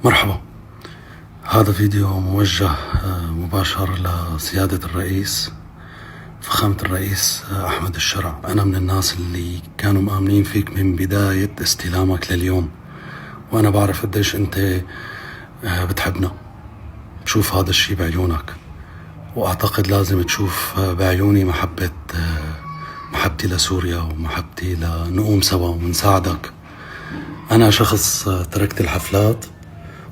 مرحبا. هذا فيديو موجه مباشر لسيادة الرئيس، فخامة الرئيس أحمد الشرع. أنا من الناس اللي كانوا مآمنين فيك من بداية استلامك لليوم، وأنا بعرف قديش أنت بتحبنا. بشوف هذا الشي بعيونك، وأعتقد لازم تشوف بعيوني محبتي لسوريا ومحبتي لنقوم سوا ونساعدك. أنا شخص تركت الحفلات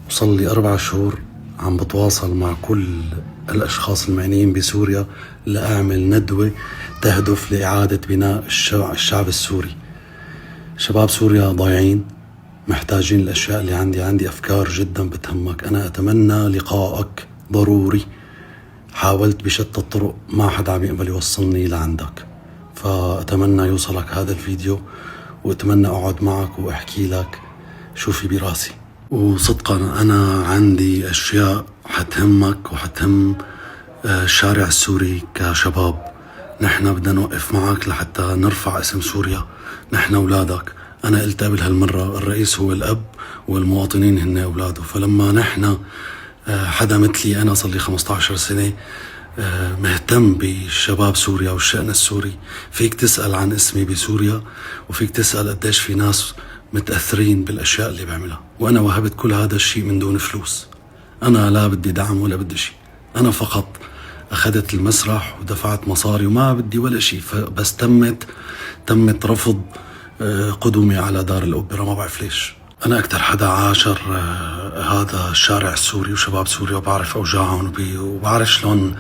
وصل لي 4 شهور عم بتواصل مع كل الأشخاص المعنيين بسوريا لأعمل ندوة تهدف لإعادة بناء الشعب السوري. شباب سوريا ضايعين، محتاجين الأشياء اللي عندي أفكار جدا بتهمك. أنا أتمنى لقائك ضروري. حاولت بشتى الطرق، ما حدا عم يقبل يوصلني لعندك، فأتمنى يوصلك هذا الفيديو، وأتمنى أقعد معك وأحكي لك شو في براسي. وصدقا أنا عندي أشياء حتهمك وحتهم الشارع السوري كشباب. نحن بدنا نوقف معك لحتى نرفع اسم سوريا، نحن أولادك. أنا قلت قبل هالمرة، الرئيس هو الأب والمواطنين هن أولاده. فلما نحن حدا مثلي، أنا صار لي 15 سنة مهتم بشباب سوريا والشأن السوري، فيك تسأل عن اسمي بسوريا، وفيك تسأل قديش في ناس متأثرين بالأشياء اللي بعملها. وأنا وهبت كل هذا الشيء من دون فلوس. أنا لا بدي دعم ولا بدي شيء، أنا فقط أخذت المسرح ودفعت مصاري وما بدي ولا شيء. بس تمت رفض قدومي على دار الأوبرا، ما بعرف ليش. أنا أكثر حدا عاشر هذا الشارع السوري وشباب سوريا، وبعرف أوجاعهم وبعرف شلون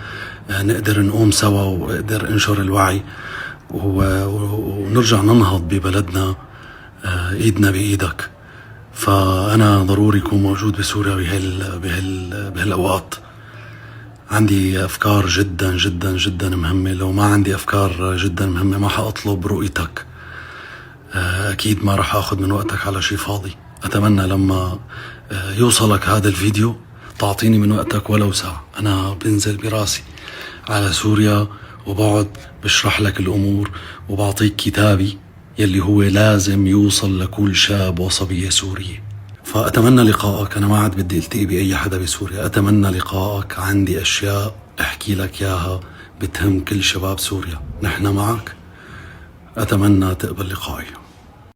نقدر نقوم سوا وقدر انشر الوعي ونرجع ننهض ببلدنا ايدنا بايدك. فأنا ضروري يكون موجود بسوريا بهالأوقات. عندي أفكار جدا جدا جدا مهمة. لو ما عندي أفكار جدا مهمة ما حأطلب رؤيتك. أكيد ما رح أخذ من وقتك على شي فاضي. أتمنى لما يوصلك هذا الفيديو تعطيني من وقتك ولو ساعة. أنا بنزل براسي على سوريا وبقعد بشرح لك الأمور وبعطيك كتابي يلي هو لازم يوصل لكل شاب وصبية سورية. فأتمنى لقائك. أنا ما عاد بدي التقي بأي حدا بسوريا. أتمنى لقائك. عندي أشياء أحكي لك ياها بتهم كل شباب سوريا. نحن معك. أتمنى تقبل لقائي.